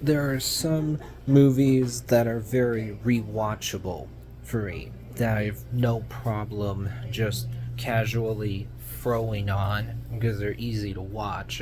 There are some movies that are very rewatchable for me that I have no problem just casually throwing on because they're easy to watch.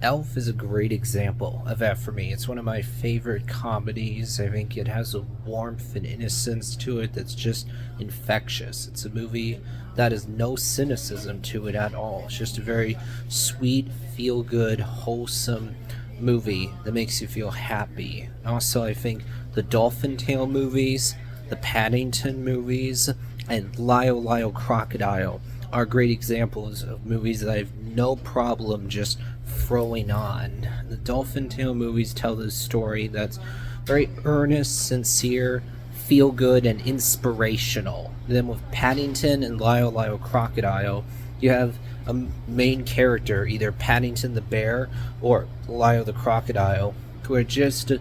Elf is a great example of that for me. It's one of my favorite comedies. I think it has a warmth and innocence to it that's just infectious. It's a movie that has no cynicism to it at all. It's just a very sweet, feel good, wholesome movie that makes you feel happy. Also, I think the Dolphin Tale movies, the Paddington movies, and Lyle Lyle Crocodile are great examples of movies that I have no problem just throwing on. The Dolphin Tale movies tell this story that's very earnest, sincere, feel good, and inspirational. Then with Paddington and Lyle Lyle Crocodile, you have a main character, either Paddington the bear or Lyle the crocodile, who are just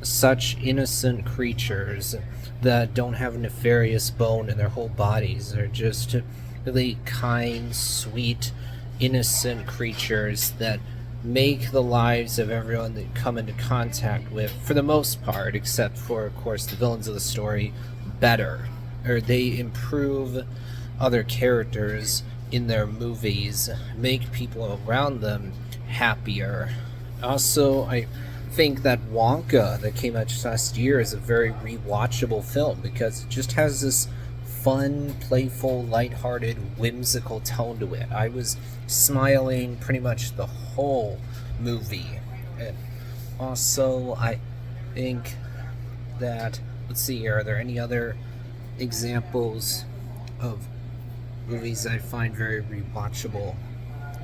such innocent creatures that don't have a nefarious bone in their whole bodies. They're just really kind, sweet, innocent creatures that make the lives of everyone they come into contact with, for the most part, except for, of course, the villains of the story, better. Or they improve other characters in their movies, make people around them happier. Also, I think that Wonka, that came out just last year, is a very rewatchable film because it just has this fun, playful, lighthearted, whimsical tone to it. I was smiling pretty much the whole movie. And also, I think that, let's see here, are there any other examples of movies I find very rewatchable?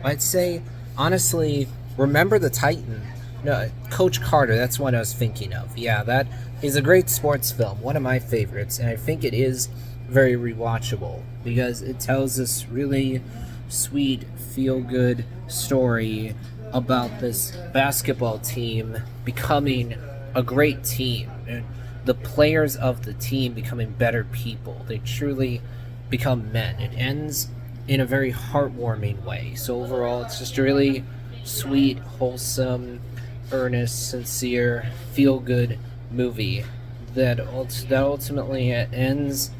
I'd say, honestly, Remember the Titan. No, Coach Carter, that's what I was thinking of. Yeah, that is a great sports film, one of my favorites, and I think it is very rewatchable because it tells this really sweet, feel-good story about this basketball team becoming a great team, and the players of the team becoming better people. They truly become men. It ends in a very heartwarming way. So overall, it's just a really sweet, wholesome, earnest, sincere, feel-good movie that ultimately ends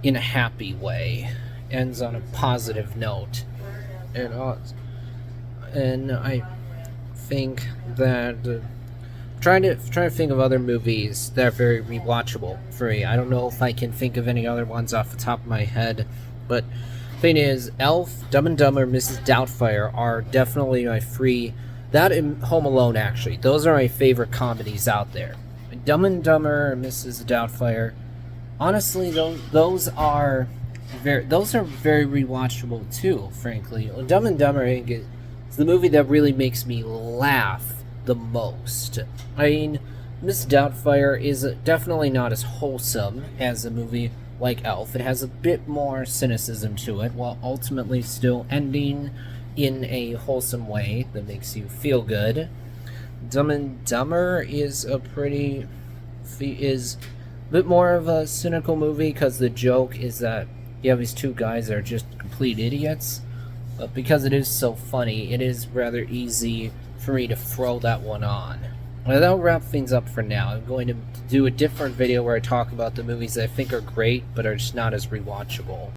in a happy way, ends on a positive note, and I think that trying to think of other movies that are very rewatchable for me. I don't know if I can think of any other ones off the top of my head, but thing is, Elf, Dumb and Dumber, Mrs. Doubtfire are definitely my free. That and Home Alone, actually, those are my favorite comedies out there. Dumb and Dumber, Mrs. Doubtfire, honestly, those are very rewatchable too. Frankly, Dumb and Dumber, I think, is the movie that really makes me laugh the most. I mean, Miss Doubtfire is definitely not as wholesome as a movie like Elf. It has a bit more cynicism to it, while ultimately still ending in a wholesome way that makes you feel good. Dumb and Dumber is a bit more of a cynical movie because the joke is that you have these two guys that are just complete idiots. But because it is so funny, it is rather easy for me to throw that one on. Well, that'll wrap things up for now. I'm going to do a different video where I talk about the movies that I think are great but are just not as rewatchable.